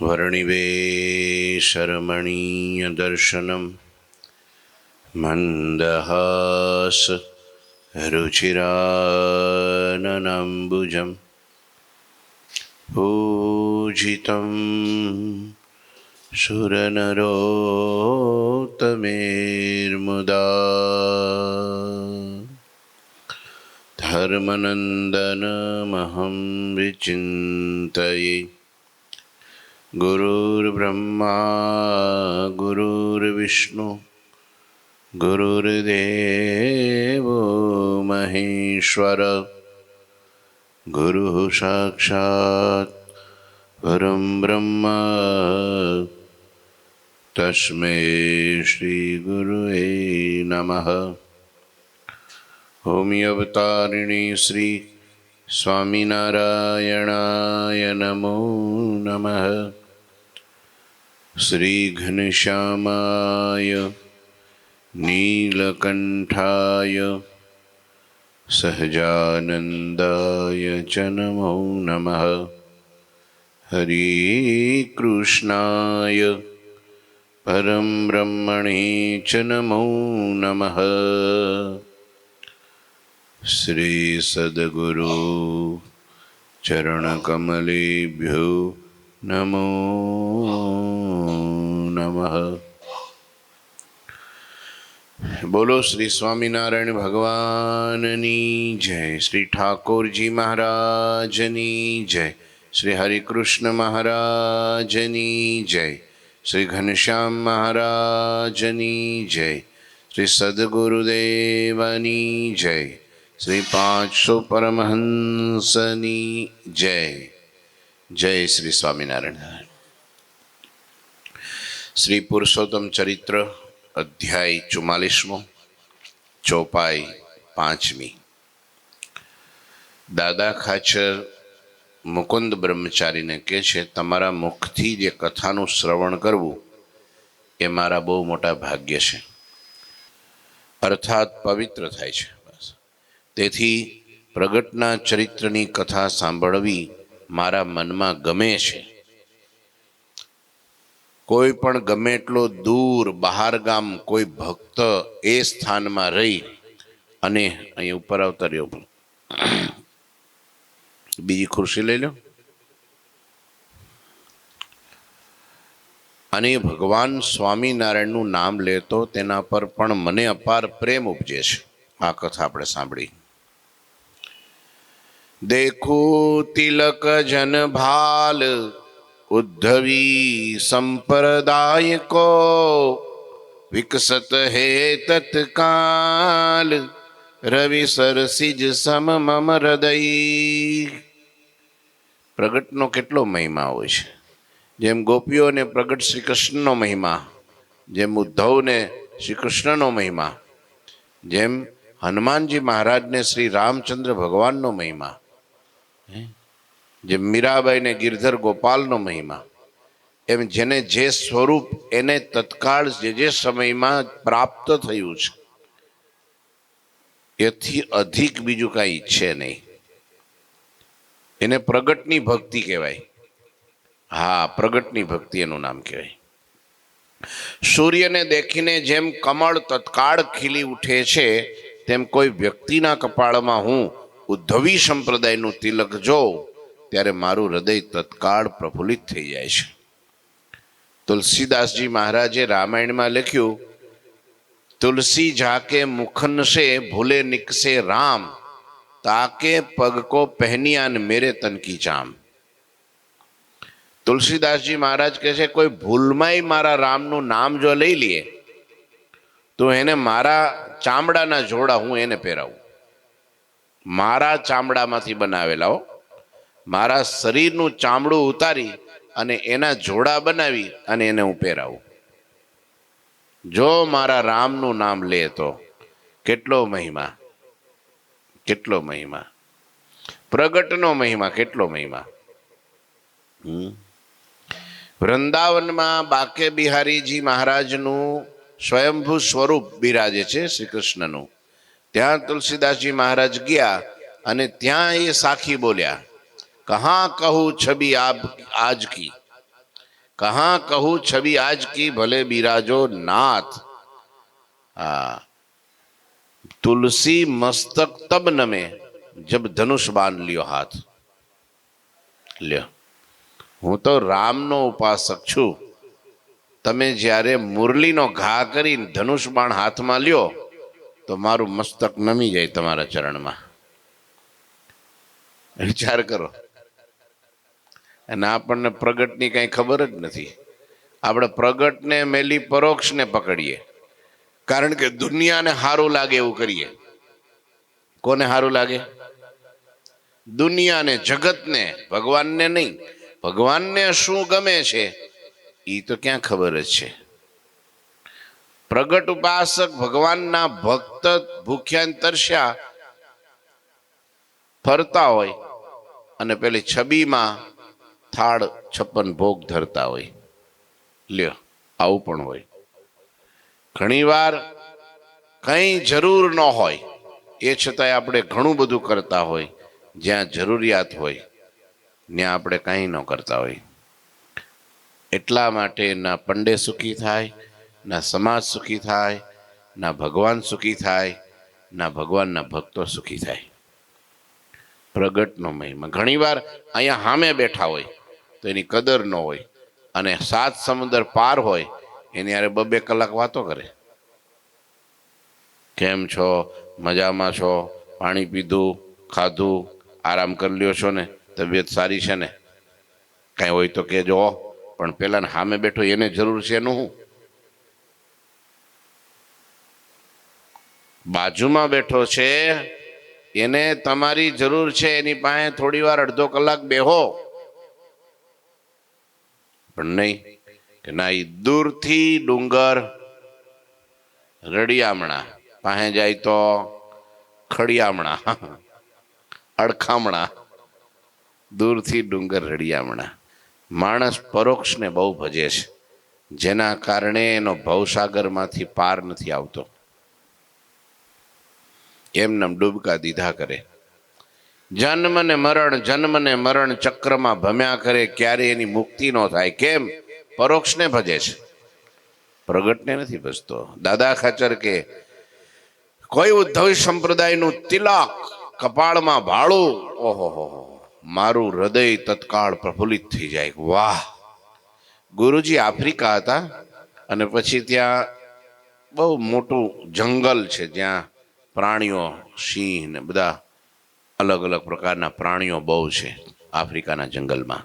वर्णिवेशरमणीयदर्शनं मन्दहास रुचिराननम्बुजं पूजितं सुरनरोत्तमेर्मुदा धर्मनन्दनमहं विचिन्तये। गुरुर्ब्रह्मा गुरुर्विष्णु गुरुर्देवो महेश्वर गुरुः साक्षात् परं ब्रह्म तस्मै श्री गुरुवे नमः। ओम अवतारिणी श्री स्वामिनारायणाय नमो नमः। श्री घनश्यामाय नीलकंठाय सहजानंदाय च नमो नमः। हरे कृष्णाय परम ब्रह्मणे च नमो नमः। श्री सद्गुरु चरणकमलेभ्यो नमो नमः। बोलो श्री स्वामीनारायण भगवाननी जय। श्री ठाकुरजी महाराजनी जय। श्री हरिकृष्ण महाराजनी जय। श्री घनश्याम महाराजनी जय। श्री सद्गुरुदेवनी जय। श्री 500 परमहंसनी जय। जय श्री स्वामीनारायण। श्री पुरुषोत्तम चरित्र अध्याय 44 चौपाई 5મી। दादा खाचर मुकुंद ब्रह्मचारी ने कहे छे तमारा मुखथी जे कथानुं श्रवण करवुं ए मारा बहु मोटा भाग्य छे। अर्थात पवित्र थाय छे। तेथी प्रगटना चरित्रनी कथा सांभळवी मारा मनमा गमे छे। कोई पण गमे एटलो दूर बहार गाम कोई भक्त ए स्थान में रही अने अहीं उपर आवता रह्यो। बीजी खुर्शी लई लो। अने भगवान स्वामीनारायणनुं नाम लेतो तेना पर पण मने अपार प्रेम उपजे छे। आ कथा आपणे सांभळी। देखो तिलक जन भाल उद्धवी संप्रदाय को विकसत है तत्काल रवि सरसिज सम मम हृदय। प्रगटनो केटलो महिमा होय छे। जेम गोपीओ ने प्रगट श्री कृष्णनो महिमा, जेम उद्धव ने श्री कृष्णनो महिमा, जेम हनुमानजी महाराज ने श्री रामचंद्र भगवाननो महिमा, जेम मीराबाई ने गिरधर गोपालनो महिमा, एम जेने जे स्वरूप एने तत्काल जे समय में प्राप्त थयुं छे एथी अधिक बीजू काई छे नहीं। एने प्रगटनी भक्ति कहेवाय। हाँ, प्रगटनी भक्ति एनुं नाम कहेवाय। सूर्य ने देखीने जेम कमल तत्काल खीली उठे छे तेम कोई व्यक्तिना कपाळमां हूँ उद्धवी संप्रदायनुं तिलक जोઉં त्यारे मारू हृदय तत्काल प्रफुल्लित थई जाय छे। तुलसीदास जी महाराजे रामायण में लिख्यू, तुलसी जाके मुखन से भूले निकसे राम ताके पग को पहनियान मेरे तन की चाम। तुलसीदास जी महाराज कहे कोई भूल में मारा राम नु नाम जो लई लिए तो एने मारा चामड़ा ना जोड़ा हूँ एने पहेरावुं। मारा चामड़ा मांथी बनावेला हो, मारा शरीर नु चामड़ू उतारी अने एना जोड़ा बनावी अने एने हूँ पहेरावुं। जो मारा राम नु नाम ले तो केटलो महिमा, केटलो महिमा। प्रगटनो महिमा केटलो महिमा। वृंदावन में बाके बिहारी जी महाराज नु स्वयंभू स्वरूप बिराजे छे श्री कृष्ण नु। ત્યાં तुलसीदासजी महाराज गया અને ત્યાં એ સાખી બોલ્યા, कहाँ कहूँ छवि आप आज की, कहाँ कहूँ छवि आज की भले बिराजो नाथ। हाँ, तुलसी मस्तक तब नमे जब धनुष बांध लियो हाथ। લ્યો, હું તો રામનો ઉપાસક છું, તમે જ્યારે મુરલીનો ઘા કરીને ધનુષ બાણ હાથમાં લ્યો તો મારું મસ્તક નમી જાય તમારા ચરણમાં. વિચાર કરો. અને આપણને પ્રગટની કઈ ખબર જ નથી. આપણે પ્રગટને મેલી પરોક્ષને પકડીએ, કારણ કે દુનિયાને સારું લાગે એવું કરીએ. કોને સારું લાગે? દુનિયાને, જગતને, ભગવાનને નહીં. ભગવાનને શું ગમે છે એ તો ક્યાં ખબર જ છે. પ્રગટ ઉપાસક ભગવાનના ભક્ત ભૂખ્યા તરસ્યા ફરતા હોય અને પેલી છબીમાં થાળ 56 ભોગ ધરતા હોય. લ્યો, આવું પણ હોય. ઘણી વાર કઈ જરૂર ન હોય એ છતાંય આપણે ઘણું બધું કરતા હોય. જ્યાં જરૂરિયાત હોય ત્યાં આપણે કંઈ ન કરતા હોય. એટલા માટે ના પંડે સુખી થાય, ના સમાજ સુખી થાય, ના ભગવાન સુખી થાય, ના ભગવાનના ભક્તો સુખી થાય. પ્રગટનો મહિમા. ઘણી વાર અહીંયા સામે બેઠા હોય તો એની કદર ન હોય, અને 7 સમુદ્ર પાર હોય એની યારે 2-2 કલાક વાતો કરે. કેમ છો? મજામાં છો? પાણી પીધું? ખાધું? આરામ કરી લ્યો છો ને? તબિયત સારી છે ને? કાંઈ હોય તો કહેજો. પણ પેલા સામે બેઠો એને જરૂર છે એનું શું? બાજુમાં બેઠો છે એને તમારી જરૂર છે, એની પાસે થોડી વાર અડધો કલાક બેહો. પણ નહીં કે ના, એ દૂરથી ડુંગર રડિયામણા પાસે જાય તો ખડિયામણા, અડખામણા, દૂરથી ડુંગર રડિયામણા. માણસ પરોક્ષને બહુ ભજે છે, જેના કારણે એનો ભવસાગરમાંથી પાર નથી આવતો. એમને ડૂબકા દીધા કરે. જન્મ ને મરણ ચક્રમાં ભમ્યા કરે. ક્યારે એની મુક્તિ ન થાય. કેમ? પરોક્ષને ભજે છે, પ્રગટને નથી ભજતો. દાદા ખાચર કે કોઈ ઉદ્ધવ સંપ્રદાયનું તિલક કપાળમાં ભાળું, ઓહો, મારું હૃદય તત્કાળ પ્રફુલ્લિત થઈ જાય. વાહ! ગુરુજી આફ્રિકા હતા અને પછી ત્યાં બહુ મોટું જંગલ છે, જ્યાં પ્રાણીઓ, સિંહ ને બધા અલગ અલગ પ્રકારના પ્રાણીઓ બહુ છે આફ્રિકાના જંગલમાં.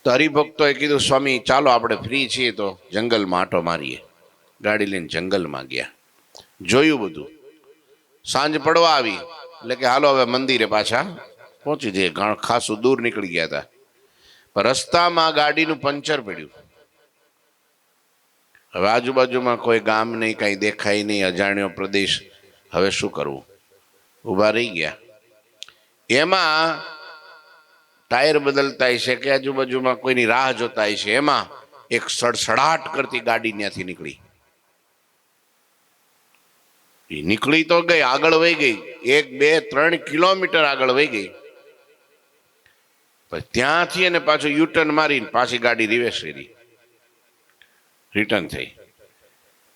તો હરિભક્તોએ કીધું, સ્વામી ચાલો આપણે ફ્રી છીએ તો જંગલમાં આંટો મારીએ. ગાડી લઈને જંગલમાં ગયા. જોયું બધું. સાંજ પડવા આવી એટલે કે હાલો હવે મંદિરે પાછા પહોંચી જઈએ. ખાસું દૂર નીકળી ગયા હતા. પણ રસ્તામાં ગાડીનું પંચર પડ્યું. હવે આજુબાજુમાં કોઈ ગામ નહીં, કાંઈ દેખાય નહીં, અજાણ્યો પ્રદેશ. હવે શું કરવું? ઊભા રહી ગયા. એમાં ટાયર બદલતા છે કે આજુબાજુમાં કોઈની રાહ જોતા છે, એમાં એક સડસડાટ કરતી ગાડી ત્યાંથી નીકળી. નીકળી તો ગઈ, આગળ વહી ગઈ. 1, 2, 3 કિલોમીટર આગળ વહી ગઈ. પછી ત્યાંથી એને પાછું યુટર્ન મારીને પાછી ગાડી રિવર્સ કરી, રિટર્ન થઈ.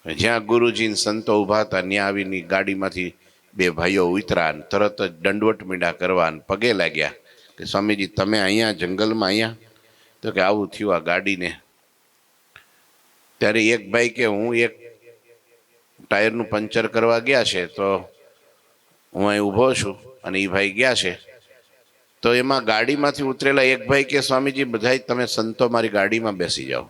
જ્યાં ગુરુજી સંતો ઉભા હતા ત્યાં આવીને ગાડીમાંથી 2 ભાઈઓ ઉતરા, તરત જ દંડવટ મીંડા કરવા પગે લાગ્યા કે સ્વામીજી તમે અહીંયા જંગલમાં અહીંયા? તો કે આવું થયું આ ગાડીને. ત્યારે એક ભાઈ કે હું એક ટાયરનું પંચર કરવા ગયા છે તો હું અહીં ઊભો છું અને એ ભાઈ ગયા છે. તો એમાં ગાડીમાંથી ઉતરેલા એક ભાઈ કે સ્વામીજી બધા તમે સંતો મારી ગાડીમાં બેસી જાઓ,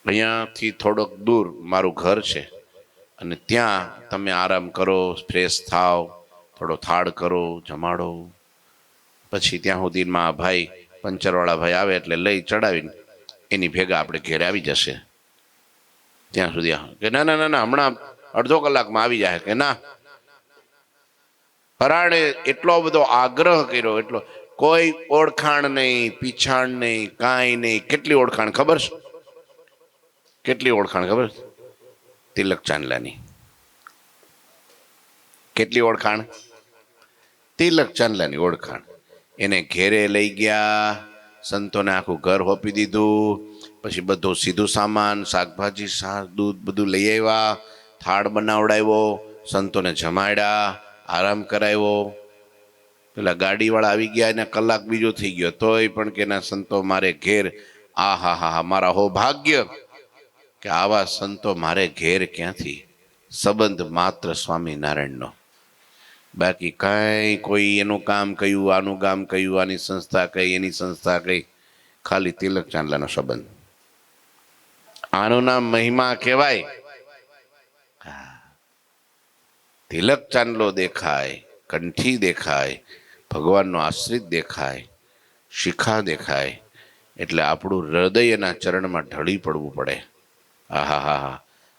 અહીંયાથી થોડોક દૂર મારું ઘર છે અને ત્યાં તમે આરામ કરો, ફ્રેશ થાવ, થોડો થાળ કરો, જમાડો. પછી ત્યાં સુધીમાં આ ભાઈ પંચરવાળા ભાઈ આવે એટલે લઈ ચડાવીને એની ભેગા આપણે ઘેરે આવી જશે. ત્યાં સુધી કે ના ના ના ના હમણાં અડધો કલાકમાં આવી જાય. કે ના, પરાણે એટલો બધો આગ્રહ કર્યો, એટલો કોઈ ઓળખાણ નહીં, પીછાણ નહીં, કાંઈ નહીં. કેટલી ઓળખાણ ખબર છે? કેટલી ઓળખાણ ખબર? તિલક ચાંદલાની. કેટલી ઓળખાણ? તિલક ચાંદલાની ઓળખાણ. એને ઘેરે લઈ ગયા, સંતોને આખું ઘર હોપી દીધું, પછી બધું સીધું સામાન શાકભાજી દૂધ બધું લઈ આવ્યા, થાળ બનાવડાવ્યો, સંતોને જમાડ્યા, આરામ કરાવ્યો. પેલા ગાડીવાળા આવી ગયા એને કલાક બીજો થઈ ગયો તોય પણ કે ના સંતો મારે ઘેર, આ હા હા હા મારા હો ભાગ્ય કે આવા સંતો મારે ઘેર ક્યાંથી, સંબંધ માત્ર સ્વામિનારાયણનો, બાકી કાંઈ કોઈ એનું કામ કયું, આનું કામ કયું, આની સંસ્થા કઈ, એની સંસ્થા કઈ, ખાલી તિલક ચાંદલાનો સંબંધ. આનું નામ મહિમા કહેવાય. તિલક ચાંદલો દેખાય, કંઠી દેખાય, ભગવાનનો આશ્રિત દેખાય, શિખા દેખાય, એટલે આપણું હૃદય એના ચરણમાં ઢળી પડવું પડે. આહા હા હા,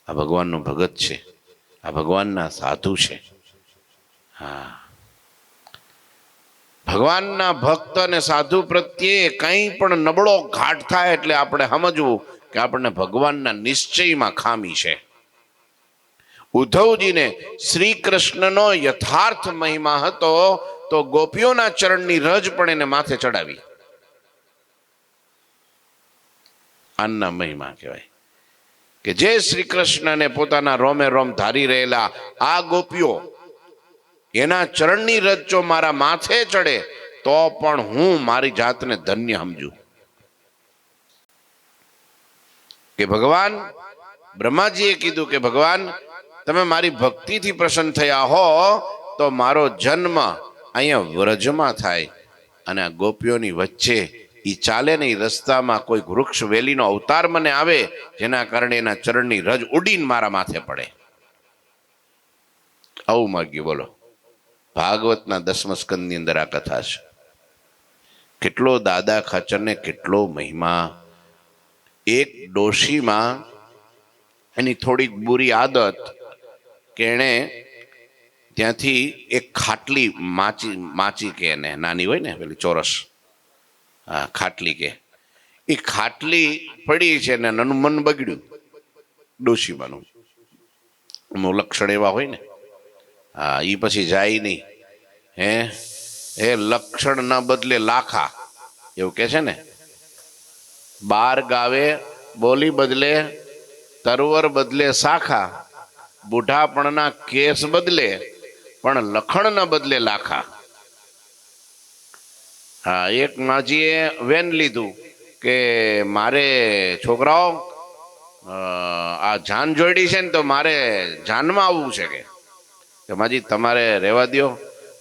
આ ભગવાનનું ભગત છે, આ ભગવાનના સાધુ છે. હા, ભગવાનના ભક્ત અને સાધુ પ્રત્યે કંઈ પણ નબળો ઘાટ થાય એટલે આપણે સમજવું કે આપણને ભગવાનના નિશ્ચયમાં ખામી છે. ઉદ્ધવજીને શ્રી કૃષ્ણનો યથાર્થ મહિમા હતો તો ગોપીઓના ચરણની રજ પણ એને માથે ચડાવી. આના મહિમા કહેવાય કે જે શ્રી કૃષ્ણને પોતાના રોમે રોમ ધારી રહેલા આ ગોપીઓ એના ચરણની રજ જો મારા માથે ચડે તો પણ હું મારી જાતને ધન્ય સમજુ. કે ભગવાન બ્રહ્માજીએ કીધું કે ભગવાન તમે મારી ભક્તિથી પ્રસન્ન થયા હો તો મારો જન્મ અહીંયા વ્રજમાં થાય, અને આ ગોપીઓની વચ્ચે એ ચાલે ને એ રસ્તામાં કોઈ વૃક્ષ વેલીનો અવતાર મને આવે જેના કારણે એના ચરણની રજ ઉડીને મારા માથે પડે. આવું માગ્યું. બોલો, ભાગવતના 10મા સ્કંદની અંદર આ કથા છે. કેટલો દાદા ખાચરને કેટલો મહિમા. એક ડોશીમાં એની થોડીક બુરી આદત કે એણે ત્યાંથી એક ખાટલી માચી કે એને નાની હોય ને પેલી ચોરસ, હા ખાટલી કે, એ ખાટલી પડી છે ને એનું મન બગડ્યું ડોશીમાનું. લક્ષણ એવા હોય ને, હા એ પછી જાય નહીં. હે લક્ષણ ના બદલે લાખા એવું કે છે ને, 12 ગાવે બોલી બદલે તરવર બદલે શાખા, બુઢાપણના કેસ બદલે પણ લખણ ના બદલે લાખા. હા, એક માજીએ વેન લીધું કે મારે છોકરાઓ આ જાન જોડી છે ને તો મારે જાનમાં આવવું છે કે માજી તમારે રહેવા દો,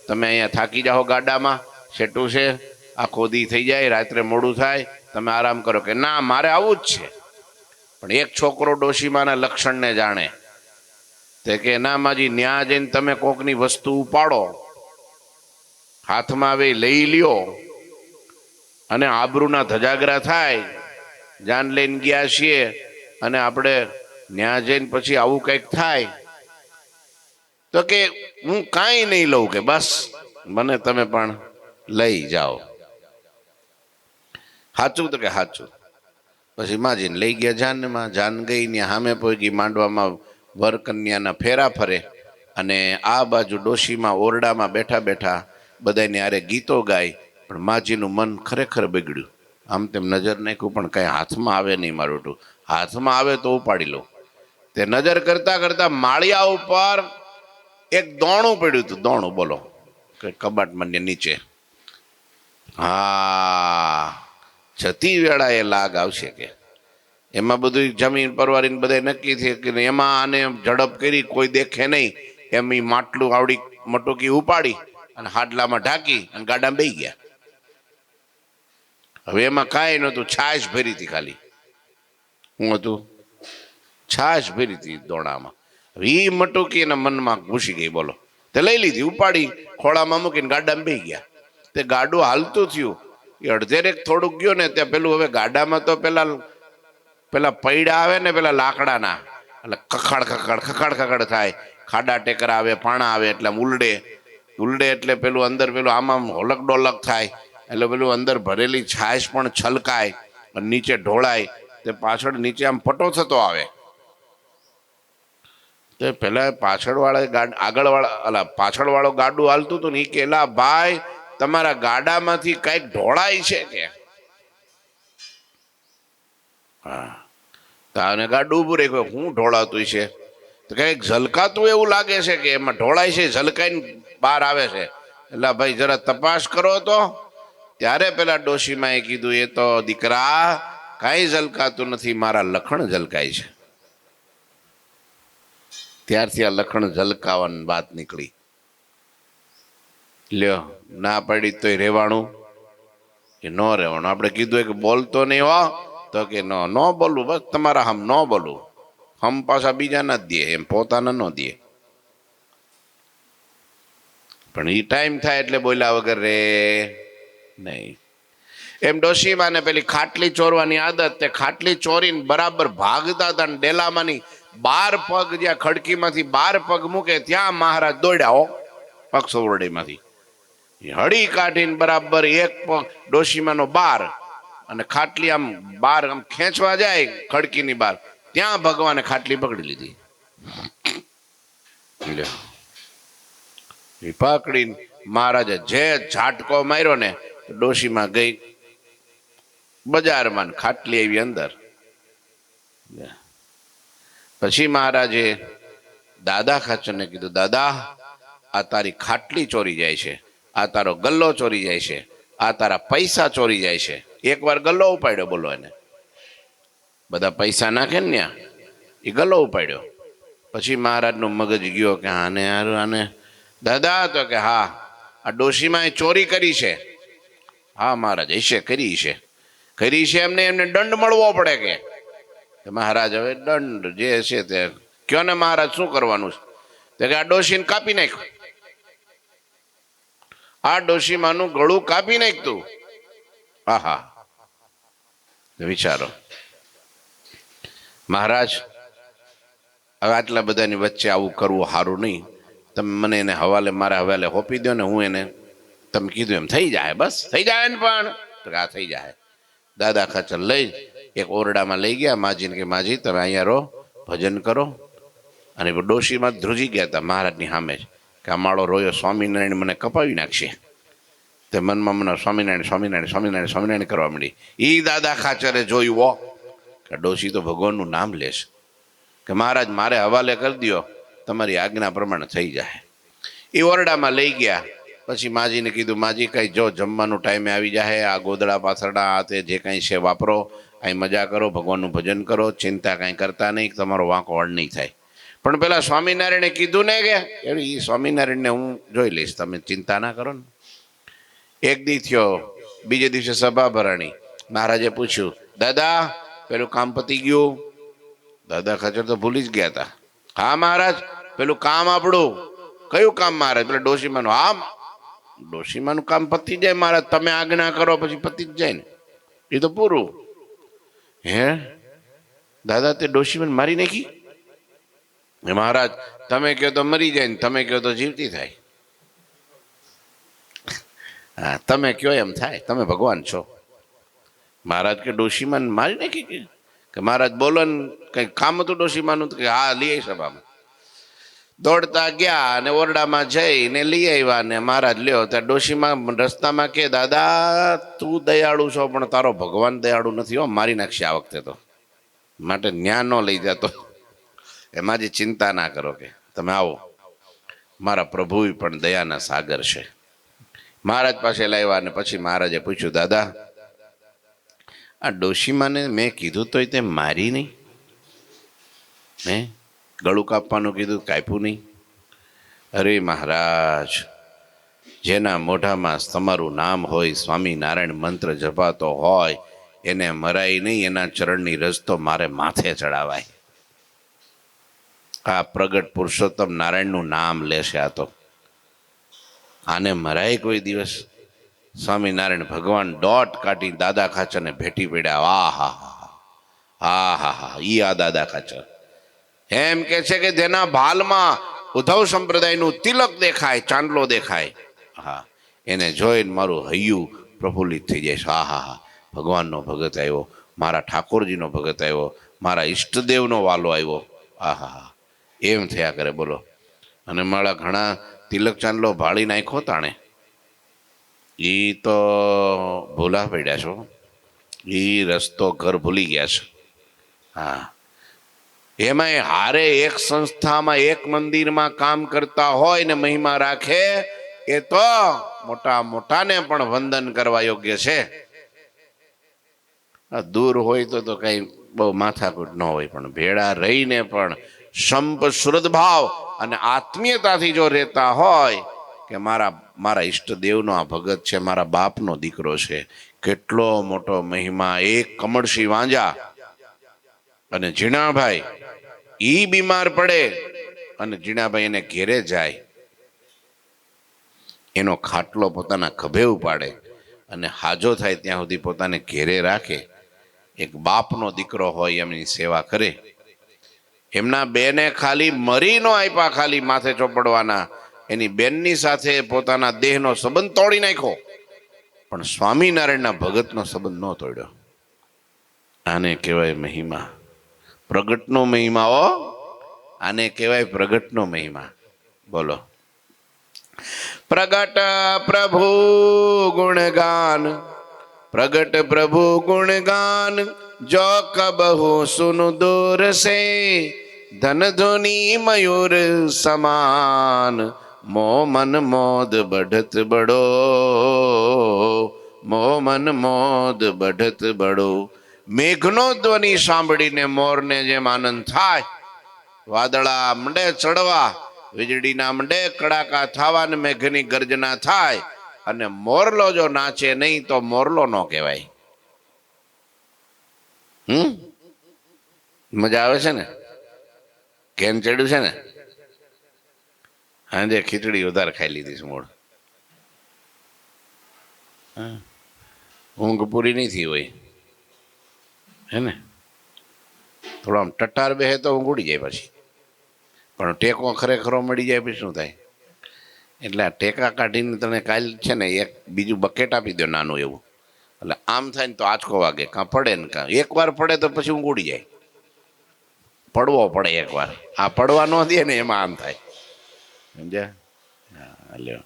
તમે અહીંયા થાકી જાઓ ગાડામાં, છેટું છે, આખો દી થઈ જાય, રાત્રે મોડું થાય, તમે આરામ કરો. કે ના મારે આવું જ છે. પણ એક છોકરો ડોશીમાના લક્ષણને જાણે તે કે ના માજી ન્યા જઈને તમે કોકની વસ્તુ ઉપાડો, હાથમાં આવે લઈ લ્યો અને આબરૂના ધજાગરા થાય, જાન લઈને ગયા છીએ અને આપણે ન્યા જઈને પછી આવું કંઈક થાય તો કે હું કાંઈ નહીં લઉં, કે બસ મને તમે પણ લઈ જાઓ. સાચું તો કે સાચું. પછી માજીને લઈ ગયા જાનમાં. જાન ગઈ ને સામે પહોંચી માંડવામાં વર કન્યાના ફેરા ફરે અને આ બાજુ ડોશીમાં ઓરડામાં બેઠા બેઠા બધાને આરે ગીતો ગાય. પણ માજીનું મન ખરેખર બગડ્યું. આમ તેમ નજર નાખ્યું પણ કાંઈ હાથમાં આવે નહીં મારું, હાથમાં આવે તો ઉપાડી લો. તે નજર કરતા કરતા માળિયા ઉપર એક દોણું પડ્યું હતું. દોણું બોલો કે કબાટમાં નીચે. હા, જતી વેળાએ લાગ આવશે કે એમાં બધું જમીન પરવારીને બધા નક્કી થઈ કે એમાં આને ઝડપ કરી કોઈ દેખે નહીં એમ ઈ માટલું આવડી મટુકી ઉપાડી અને હાડલામાં ઢાંકી અને ગાડામાં બેસી ગયા. હવે એમાં કાંઈ નહોતું, છાશ ભરી હતી ખાલી. હું હતું? છાશ ભરી હતી દોણામાં. હવે ઈ મટુકી એના મનમાં ઘૂસી ગઈ. બોલો, તે લઈ લીધી, ઉપાડી ખોળામાં મૂકીને ગાડામાં બેસી ગયા. તે ગાડું હાલતું થયું, એ અડધેરેક થોડુંક ગયો ને ત્યાં પેલું હવે ગાડામાં તો પેલા પૈડા આવે ને પેલા લાકડાના, એટલે ખખડ ખખડ ખખડ ખખડ થાય, ખાડા ટેકરા આવે, પાણા આવે એટલે ઉલડે એટલે પેલું અંદર પેલું આમાં હોલક ડોલક થાય, એટલે પેલું અંદર ભરેલી છાશ પણ છલકાય અને નીચે ઢોળાય. તે પાછળ નીચે આમ પટો થતો આવે. તે પેલા પાછળ વાળો ગાડું હાલતું હતું ને એ કે એલા ભાઈ તમારા ગાડામાંથી કઈક ઢોળાય છે કે હા તો આને ગાડું ઊભું રાખ્યું હું ઢોળાતું છે તો કંઈક ઝલકાતું એવું લાગે છે કે એમાં ઢોળાય છે ઝલકાઈને બહાર આવે છે એટલે ભાઈ જરા તપાસ કરો તો ત્યારે પેલા ડોશીમાએ કીધું એ તો દીકરા કાંઈ ઝલકાતું નથી મારા લખણ ઝલકાય છે. ત્યારથી આ લખણ ઝલકાવાની વાત નીકળી. લ્યો ના પાડી તોય રહેવાનું કે ન રહેવાનું. આપણે કીધું કે બોલતો નહીં હો તો કે ન બોલવું, બસ તમારા હમ ન બોલવું. હમ પાછા બીજાના જ દે એમ પોતાના ન દે. પણ એ ટાઈમ થાય એટલે બોલ્યા વગર રે નહીં. એમ ડોશીમાને પેલી ખાટલી ચોરવાની આદત, તે ખાટલી ચોરીને બરાબર ભાગતા હતા ને ડેલામાંની 12 પગ જ્યાં ખડકીમાંથી 12 પગ મૂકે ત્યાં મહારાજ દોડ્યા હો પક્ષોરડીમાંથી. હળી કાઢીને બરાબર એક પગ ડોશીમાનો 12 અને ખાટલી આમ 12 આમ ખેંચવા જાય ખડકીની બહાર ત્યાં ભગવાને ખાટલી પકડી લીધી. પકડીને મહારાજે જે ઝાટકો માર્યો ને ડોશીમાં ગઈ બજારમાં, ખાટલી આવી અંદર. પછી મહારાજે દાદા ખાચરને કીધું, દાદા આ તારી ખાટલી ચોરી જાય છે, આ તારો ગલ્લો ચોરી જાય છે, આ તારા પૈસા ચોરી જાય છે. એકવાર ગલ્લો ઉપાડ્યો, બોલો એને બધા પૈસા નાખે ને ત્યાં એ ગલ્લો ઉપાડ્યો. પછી મહારાજનું મગજ ગયો કે આને દાદા તો કે હા આ ડોશીમાં ચોરી કરી છે. હા મહારાજ હશે કરી છે એમને દંડ મળવો પડે કે મહારાજ હવે દંડ જે છે તે કયો ને મહારાજ શું કરવાનું છે કે આ ડોશીને કાપી નાખ, આ ડોશીમાનું ગળું કાપી નાખ તું. આહા વિચારો મહારાજ હવે આટલા બધાની વચ્ચે આવું કરવું સારું નહીં. તમે મને એને હવાલે મારા હવાલે હોપી દો ને હું એને તમે કીધું એમ થઈ જાય, બસ થઈ જાય ને. પણ આ થઈ જાય. દાદા ખાચર લઈ એક ઓરડામાં લઈ ગયા માજીને કે માજી તમે અહીંયા રહો ભજન કરો. અને ડોશીમાં ધ્રુજી ગયા હતા મહારાજની સામે જ કે આ માળો રોયો સ્વામિનારાયણ મને કપાવી નાખશે. તે મનમાં મને સ્વામિનારાયણ સ્વામિનારાયણ સ્વામિનારાયણ સ્વામિનારાયણ કરવા માંડી. એ દાદા ખાચરે જોયું હો કે ડોશી તો ભગવાનનું નામ લેશે કે મહારાજ મારે હવાલે કરી દો, તમારી આજ્ઞા પ્રમાણે થઈ જાય. એ ઓરડામાં લઈ ગયા. પછી માજીને કીધું માજી કાંઈ જો જમવાનું ટાઈમે આવી જાય, આ ગોદડા પાથરડા આ તે જે કાંઈ છે વાપરો, અહીં મજા કરો, ભગવાનનું ભજન કરો, ચિંતા કાંઈ કરતા નહીં, તમારો વાંકો વળ નહીં થાય. પણ પેલા સ્વામિનારાયણે કીધું ને કે એ સ્વામિનારાયણને હું જોઈ લઈશ, તમે ચિંતા ના કરો ને. એક દી થયો, બીજે દિવસે સભા ભરાણી. મહારાજે પૂછ્યું દાદા પેલું કામ પતી ગયું? દાદા ખાચર તો ભૂલી જ ગયા હતા. હા મહારાજ પેલું કામ આપણું. કયું કામ મહારાજ? પેલા ડોશીમાનું. હા ડોશીમાનું કામ પતી જાય મહારાજ, તમે આજ્ઞા કરો પછી પતી જ જાય ને, એ તો પૂરું. હે દાદા તે ડોશીમાને મારી નાખી? મહારાજ તમે કહો તો મરી જાય ને તમે કહો તો જીવતી થાય. હા તમે કયો એમ થાય, તમે ભગવાન છો. મહારાજ કે ડોશીમાને મારી નાખી કે મહારાજ બોલો ને કંઈક કામ હતું ડોશીમાનું? કે હા લઈ આવી સભામાં. દોડતા ગયા અને ઓરડામાં જઈને લઈ આવ્યા. ને મહારાજ લ્યો ત્યાં ડોશીમાં રસ્તામાં કે દાદા તું દયાળુ છો પણ તારો ભગવાન દયાળુ નથી હો, મારી નાખશે આ વખતે તો, માટે ન્યા ન લઈ જતો. એમાં જે ચિંતા ના કરો કે તમે આવો, મારા પ્રભુ પણ દયાના સાગર છે. મહારાજ પાસે લાવ્યા અને પછી મહારાજે પૂછ્યું દાદા આ ડોશીમાને મેં કીધું તોય તે મારી નહીં, મેં ગળું કાપવાનું કીધું કાપ્યું નહીં. અરે મહારાજ જેના મોઢામાં તમારું નામ હોય, સ્વામિનારાયણ મંત્ર જપાતો હોય એને મરાય નહીં, એના ચરણની રજ તો મારે માથે ચડાવાય. આ પ્રગટ પુરુષોત્તમ નારાયણનું નામ લેશે આ તો, આને મરાય કોઈ દિવસ? સ્વામિનારાયણ ભગવાન દોટ કાઢી દાદા ખાચરને ભેટી પડ્યા. આ હા હા હા હા ઈ આ દાદા ખાચર એમ કે છે કે જેના ભાલમાં ઉદ્ધવ સંપ્રદાયનું તિલક દેખાય, ચાંદલો દેખાય, હા એને જોઈને મારું હૈયું પ્રફુલ્લિત થઈ જાય. હા હા હા ભગવાનનો ભગત આવ્યો, મારા ઠાકોરજીનો ભગત આવ્યો, મારા ઈષ્ટદેવનો વાલો આવ્યો. આ હા હા એમ થયા કરે બોલો. અને મારા ઘણા તિલક ચાંદલો ભાળી નાખ્યો તાણે, એ તો ભૂલા પડ્યા છો, એ રસ્તો ઘર ભૂલી ગયા છે. હા, એમાંય હારે એક સંસ્થામાં એક મંદિરમાં કામ કરતા હોય ને મહિમા રાખે, એ તો મોટા મોટાને પણ વંદન કરવા યોગ્ય છે. દૂર હોય તો કઈ બહુ માથાકૂટ ન હોય, પણ ભેળા રહીને પણ સંપ શુદ્ધ ભાવ અને આત્મીયતાથી જો રહેતા હોય કે મારા ઈષ્ટદેવનો આ ભગત છે, મારા બાપનો દીકરો છે, કેટલો મોટો મહિમા. એક કમળસિંહ વાંજા અને જીણાભાઈ ઈ બીમાર પડે અને જીણાભાઈ એને ઘેરે જાય, એનો ખાટલો પોતાના ખભે ઉપાડે અને હાજો થાય ત્યાં સુધી પોતાને ઘેરે રાખે. એક બાપનો દીકરો હોય એમની સેવા કરે. એમના બેને ખાલી મરી નો આપ્યા, ખાલી માથે ચોપડવાના, એની બેનની સાથે પોતાના દેહનો સંબંધ તોડી નાખ્યો, પણ સ્વામિનારાયણના ભગતનો સંબંધ ન તોડ્યો. આને કહેવાય મહિમા, પ્રગટનો મહિમા. આને કહેવાય પ્રગટનો મહિમા. બોલો. પ્રગટ પ્રભુ ગુણગાન, प्रगट प्रभु गुणगान, जो कबहु सुन दूर से, धन ध्वनि मयूर समान, मो मन मोद बढ़त बड़ो, मो मन मोद बढ़त बड़ो. મેઘનો ધ્વનિ સાંભળીને મોરને જેમ આનંદ થાય, વાદળા મંડે ચડવા, વીજળીના મંડે કડાકા થવા ને મેઘની ગર્જના થાય, અને મોરલો જો નાચે નહીં તો મોરલો નો કહેવાય. મજા આવે છે ને? કેમ ચડ્યું છે ને? આજે ખીચડી વધારે ખાઈ લીધી છે મૂળ. ઊંઘ પૂરી નહીં થઈ હોય હે ને? થોડો આમ ટટાર બેહે તો ઊંઘ ઉડી જાય પછી, પણ ટેકો ખરેખરો મળી જાય પછી શું થાય? એટલે આ ટેકા કાઢીને તને કાલ છે ને એક બીજું બકેટ આપી દો નાનું એવું, એટલે આમ થાય ને તો આંચકો વાગે, કાં પડે ને કાં એકવાર પડે તો પછી ઊંઘ ઉડી જાય. પડવો પડે એકવાર, આ પડવા ન દે ને એમાં આમ થાય, સમજ્યા? હા.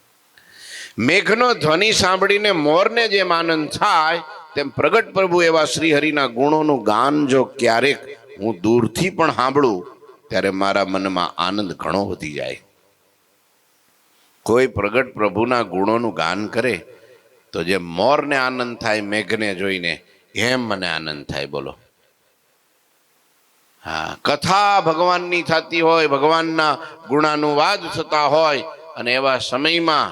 મેઘનો ધ્વનિ સાંભળીને મોરને જેમ આનંદ થાય, તેમ પ્રગટ પ્રભુ એવા શ્રી હરિના ગુણોનું ગાન જો ક્યારેક હું દૂરથી પણ સાંભળું ત્યારે મારા મનમાં આનંદ ઘણો વધી જાય. કોઈ પ્રગટ પ્રભુના ગુણોનું ગાન કરે તો જે મોરને આનંદ થાય મેઘને જોઈને, એમ મને આનંદ થાય. બોલો. હા, કથા ભગવાનની થતી હોય, ભગવાનના ગુણાનુવાદ થતા હોય, અને એવા સમયમાં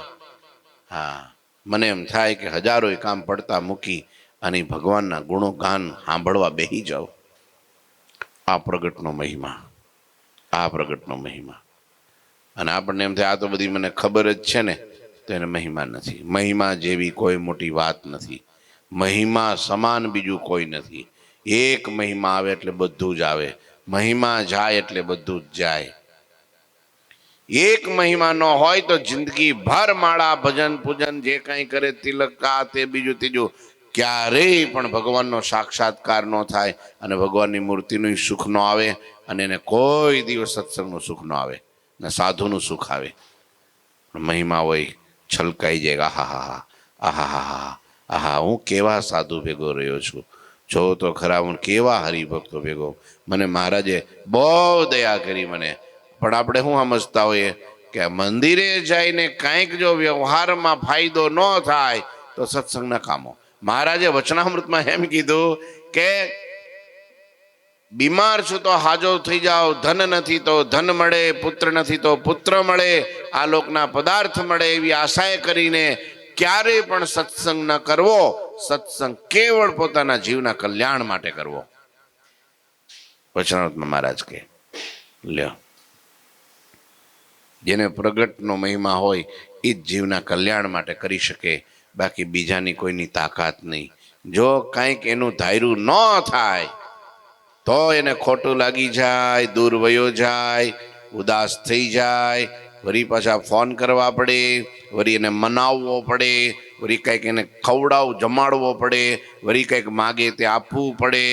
હા મને એમ થાય કે હજારો કામ પડતા મૂકી અને ભગવાનના ગુણો ગાન સાંભળવા બેસી જાઓ. આ પ્રગટનો મહિમા, આ પ્રગટનો મહિમા. અને આપણને એમ થાય આ તો બધી મને ખબર જ છે ને, તો એને મહિમા નથી. મહિમા જેવી કોઈ મોટી વાત નથી. મહિમા સમાન બીજું કોઈ નથી. એક મહિમા આવે એટલે બધું જ આવે, મહિમા જાય એટલે બધું જ જાય. એક મહિમા ન હોય તો જિંદગી ભર માળા ભજન પૂજન જે કાંઈ કરે, તિલક આ તે બીજું ત્રીજું, ક્યારેય પણ ભગવાનનો સાક્ષાત્કાર ન થાય અને ભગવાનની મૂર્તિનું સુખ ન આવે, અને એને કોઈ દિવસ સત્સંગનું સુખ ન આવે ને સાધુનું સુખ આવે. મહિમા હોય છલકાઈ જાય, આહા આહા આહા, હું કેવા સાધુ ભેગો રહ્યો છું, જો તો ખરા હું કેવા હરિભક્તો ભેગો, મને મહારાજે બહુ દયા કરી મને. પણ આપણે શું સમજતા હોઈએ કે મંદિરે જઈને કાંઈક જો વ્યવહારમાં ફાયદો ન થાય તો સત્સંગના કામો. મહારાજે વચનામૃતમાં એમ કીધું કે બીમાર છું તો હાજો થઈ જાઓ, ધન નથી તો ધન મળે, પુત્ર નથી તો પુત્ર મળે, આ લોકના પદાર્થ મળે, એવી આશાએ કરીને ક્યારેય પણ સત્સંગ ન કરવો. સત્સંગ કેવળ પોતાના જીવના કલ્યાણ માટે કરવો. વચનામૃતમાં મહારાજ કે લ્યો, જેને પ્રગટનો મહિમા હોય એ જ જીવના કલ્યાણ માટે કરી શકે, બાકી બીજાની કોઈની તાકાત નહીં. જો કાંઈક એનું ધાર્યું ન થાય તો એને ખોટું લાગી જાય, દૂર વયો જાય, ઉદાસ થઈ જાય, વળી પાછા ફોન કરવા પડે, વળી એને મનાવવો પડે, વળી કંઈક એને જમાડવો પડે, વળી કંઈક માગે તે આપવું પડે,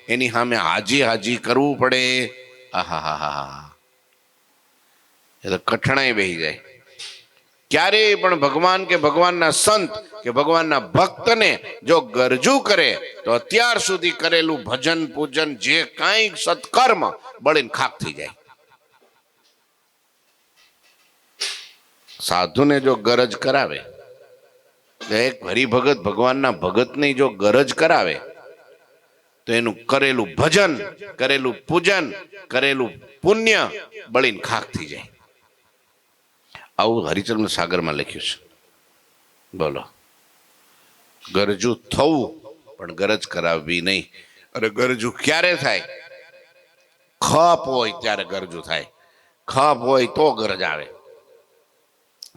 એની સામે હાજી કરવું પડે. આહા હા, એ તો કઠણાઈ બેસી જાય. ક્યારેય પણ ભગવાન કે ભગવાનના સંત કે ભગવાનના ભક્તને જો ગરજુ કરે તો અત્યાર સુધી કરેલું ભજન પૂજન જે કાંઈ સત્કર્મ બળીને ખાક થઈ જાય. સાધુને જો ગરજ કરાવે, એક હરિભગત ભગવાનના ભગતને જો ગરજ કરાવે તો એનું કરેલું ભજન, કરેલું પૂજન, કરેલું પુણ્ય બળીને ખાક થઈ જાય. આવું હરિચંદ્ર સાગરમાં લખ્યું છે. બોલો, ગરજુ થવું પણ ગરજ કરાવવી નહીં. અરે ગરજુ ક્યારે થાય? ખપ હોય ત્યારે ગરજુ થાય. ખપ હોય તો ગરજ આવે,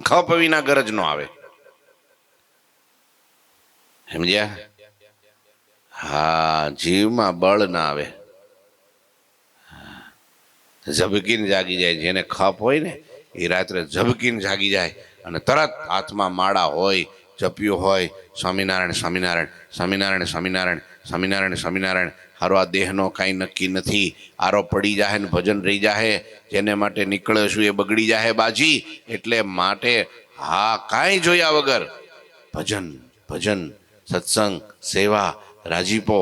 ખપ વિના ગરજ નો આવે. સમજ્યા? હા, જીવમાં બળ ના આવે. ઝબકીને જાગી જાય. જેને ખપ હોય ને એ રાત્રે ઝબકીને જાગી જાય અને તરત હાથમાં માળા હોય, જપ્યું હોય, સ્વામિનારાયણ સ્વામિનારાયણ સ્વામિનારાયણ સ્વામિનારાયણ સ્વામિનારાયણ સ્વામિનારાયણ. હારો આ દેહનો કાંઈ નક્કી નથી. આરો પડી જાય ને ભજન રહી જાય. જેને માટે નીકળે છું એ બગડી જાય બાજી. એટલે માટે હા, કાંઈ જોયા વગર ભજન ભજન, સત્સંગ, સેવા, રાજીપો.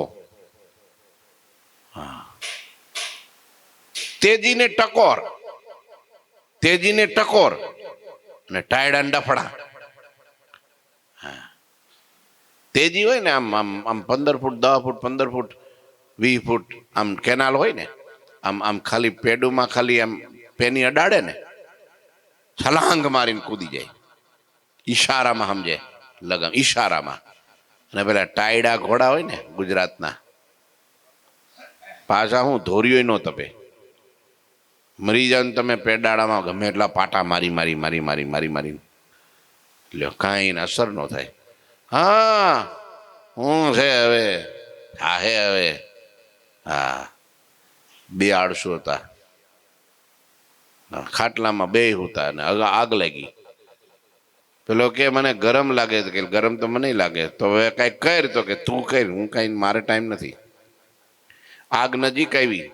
તેજીને ટકોર, તેજીને ટકોર અને ટાયડા ડફડા. તેજી હોય ને આમ આમ આમ 15 ફૂટ 10 ફૂટ 15 ફૂટ 20 ફૂટ આમ કેનાલ હોય ને, આમ આમ ખાલી પેડુમાં ખાલી આમ પેની અડાડે ને, છલાંગ મારીને કૂદી જાય. ઈશારામાં સમજે, લગમ ઈશારામાં. અને પેલા ટાયડા ઘોડા હોય ને ગુજરાતના, પાછા હું ધોરીઓ નો તપે. મરી જાવ તમે પેડાળામાં ગમે એટલા પાટા મારી મારી મારી મારી મારી મારી લ્યો, કાંઈ એને અસર ન થાય. હા, હું છે હવે, હા હે હવે. હા, 2 આળસુ હતા, ખાટલામાં 2 હતા અને આગ લાગી. પેલો કે મને ગરમ લાગે, કે ગરમ તો મને લાગે. તો હવે કઈ કર, તો કે તું કર, હું કઈ, મારે ટાઈમ નથી. આગ નજીક આવી,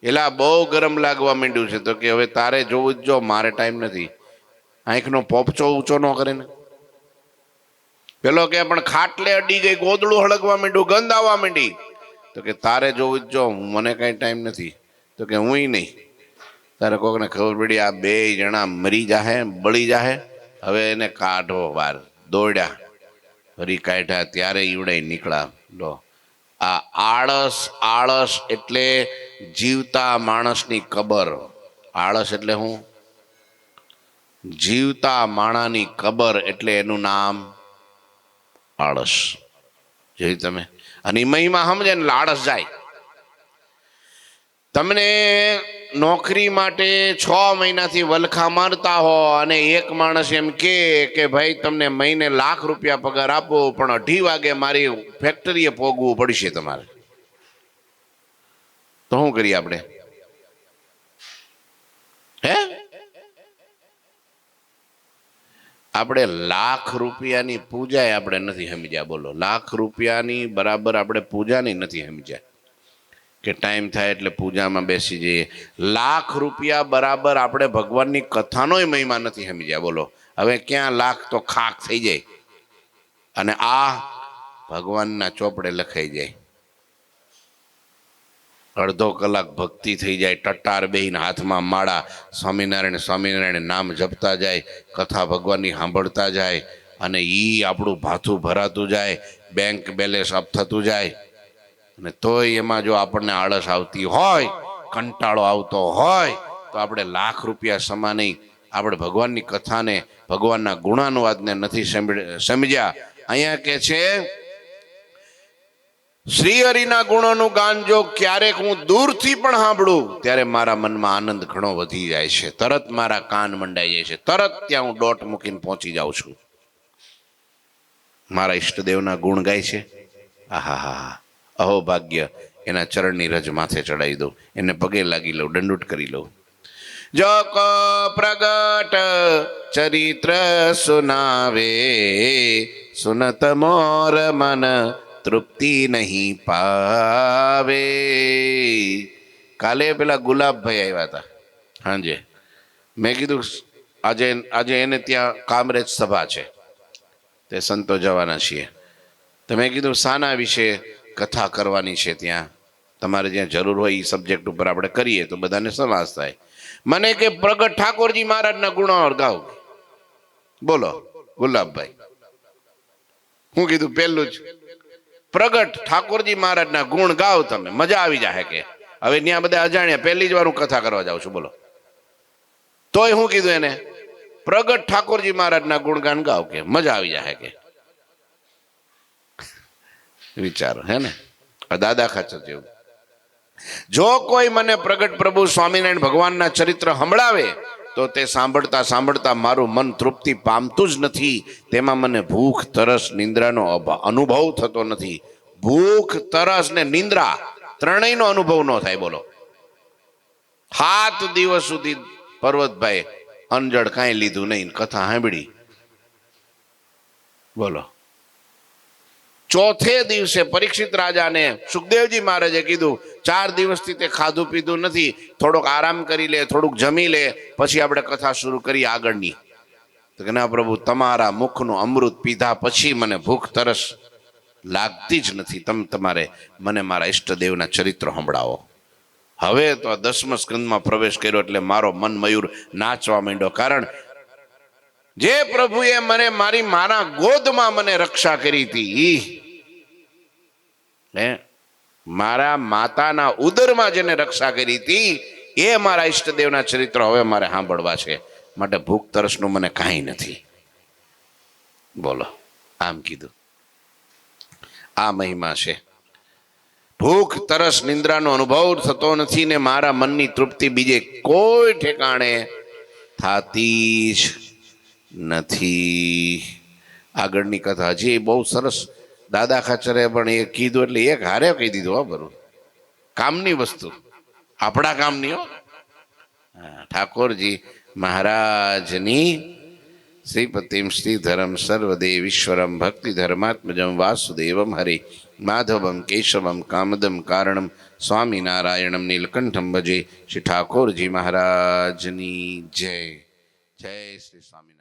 એલા બહુ ગરમ લાગવા માંડ્યું છે. તો કે હવે તારે જોવું જ જો, મારે ટાઈમ નથી. આંખનો પોપચો ઊંચો ન કરે ને. પેલો કે પણ ખાટલે અડી ગઈ, ગોદડું હળગવા માંડ્યું, ગંધ આવવા માંડી. તો કે તારે જોવું જ જો, મને કઈ ટાઈમ નથી. તો કે હું નહીં. તારે કોકને ખબર પડી આ 2 જણા મરી જાહે, બળી જાહે, હવે એને કાઢો બહાર. દોડ્યા, ફરી કાઢ્યા, ત્યારે ઈવડે નીકળ્યા. લો, આ આળસ, આળસ એટલે જીવતા માણસની કબર. આળસ એટલે હું? જીવતા માણાની કબર, એટલે એનું નામ આળસ. જોયું તમે? અને મહિમા સમજે ને આળસ જાય. તમને નોકરી માટે 6 મહિનાથી વલખા મારતા હો અને એક માણસ એમ કે ભાઈ તમને મહિને ₹1,00,000 પગાર આપો, પણ 2:30 વાગે મારી ફેક્ટરીએ પોગવું પડશે તમારે. તો શું કરીએ આપણે? હે, આપણે ₹1,00,000 પૂજા આપણે નથી સમજ્યા. બોલો, ₹1,00,000 બરાબર આપણે પૂજાની નથી સમજ્યા. કે ટાઈમ થાય એટલે પૂજામાં બેસી જઈએ. ₹1,00,000 બરાબર આપણે ભગવાનની કથાનોય મહિમા નથી સમજ્યા. બોલો, હવે ક્યાં લાખ તો ખાક થઈ જાય અને આ ભગવાનના ચોપડે લખાઈ જાય. અડધો કલાક ભક્તિ થઈ જાય, ટટ્ટાર બેહીને હાથમાં માળા, સ્વામિનારાયણ સ્વામિનારાયણ નામ જપતા જાય, કથા ભગવાનની સાંભળતા જાય, અને આપણું ભાથું ભરાતું જાય, બેંક બેલેન્સ અપ થતું જાય. અને તોય એમાં જો આપણને આળસ આવતી હોય, કંટાળો આવતો હોય, તો આપણે ₹1,00,000 સમા નહીં. આપણે ભગવાનની કથાને, ભગવાનના ગુણાનુવાદને નથી સમજ્યા. અહીંયા કે છે, શ્રી હરિના ગુણોનું ગાન જો ક્યારેક હું દૂરથી પણ સાંભળું, ત્યારે મારા મનમાં આનંદ ઘણો વધી જાય છે. તરત મારા કાન મંડાઈ જાય છે, તરત ત્યાં હું ડોટ મૂકીને પહોંચી જાઉં છું. મારા ઈષ્ટદેવના ગુણ ગાય છે. આહા હા, અહો ભાગ્ય. એના ચરણની રજ માથે ચડાવી દઉં, એને પગે લાગી લઉં, દંડુટ કરી લઉં. જો કો પ્રગટ ચરિત્ર સુનાવે, સુનત મોર મન તૃપ્તિ નહીં પાવે. કાલે પેલા ગુલાબભાઈ આવ્યા હતા સાંજે. મેં કીધું આજે એને ત્યાં કામરેજ સભા છે, તે સંતો જવાના છીએ. તો મેં કીધું શાના વિશે કથા કરવાની છે ત્યાં, તમારે જ્યાં જરૂર હોય એ સબ્જેક્ટ ઉપર આપણે કરીએ તો બધાને સમાસ થાય. મને કે પ્રગટ ઠાકોરજી મહારાજના ગુણો ગાવ. બોલો ગુલાબભાઈ, હું કીધું પહેલું જ પ્રગટ ઠાકોરજી મહારાજના ગુણ ગાવ, તમે મજા આવી જાય. કે હવે ત્યાં બધા અજાણ્યા, પહેલી જ વાર હું કથા કરવા જાઉં છું. બોલો તોય હું કીધું એને પ્રગટ ઠાકોરજી મહારાજના ગુણગાન ગાવ, કે મજા આવી જાય. કે વિચારો હે ને, દાદા ખાચર જેવું. જો કોઈ મને પ્રગટ પ્રભુ સ્વામિનારાયણ ભગવાનના ચરિત્ર સંભળાવે તો તે સાંભળતા સાંભળતા મારું મન તૃપ્તિ પામતું જ નથી. તેમાં મને ભૂખ તરસ નિંદ્રાનો અનુભવ થતો નથી. ભૂખ તરસ ને નિંદ્રા ત્રણેયનો અનુભવ ન થાય. બોલો 7 દિવસ સુધી પર્વતભાઈ અંજળ કાંઈ લીધું નહીં, કથા સાંભળી. બોલો ચોથે દિવસે પરીક્ષિત રાજાને સુખદેવજી મહારાજે કીધું 4 દિવસથી તે ખાધું પીધું નથી, થોડોક આરામ કરી લે, થોડુંક જમી લે, પછી આપણે કથા શરૂ કરીએ આગળની. તો કે ના પ્રભુ, તમારા મુખનું અમૃત પીધા પછી મને ભૂખ તરસ લાગતી જ નથી. તમારે મને મારા ઈષ્ટદેવના ચરિત્ર સંભળાવો. હવે તો આ 10મા સ્કંદમાં પ્રવેશ કર્યો એટલે મારો મન મયુર નાચવા માંડ્યો. કારણ જે પ્રભુએ મને મારા ગોદમાં મને રક્ષા કરી હતી, મારા માતાના ઉદરમાં જેને રક્ષા કરી હતી, એ મારા ઈષ્ટદેવના ચરિત્ર હવે મારે સાંભળવા છે. માટે ભૂખ તરસનું મને કાંઈ નથી. બોલો આમ કીધું. આ મહિમા છે. ભૂખ તરસ નિંદ્રાનો અનુભવ થતો નથી ને મારા મનની તૃપ્તિ બીજે કોઈ ઠેકાણે થાતી જ નથી. આગળની કથા હજી બહુ સરસ દાદા ખાચરે પણ એ કીધું એટલે એક હારે કહી દીધું. હો બરું કામની વસ્તુ, આપણા કામની. હો ઠાકોરજી મહારાજની શ્રીપતિમ શ્રીધરમ સર્વદેવીશ્વરમ ભક્તિ ધર્માત્મજમ વાસુદેવમ હરે માધવમ કેશવમ કામદમ કારણમ સ્વામિનારાયણમ નીલકંઠમ ભજે. શ્રી ઠાકોરજી મહારાજની જય. જય શ્રી સ્વામિનારાયણ.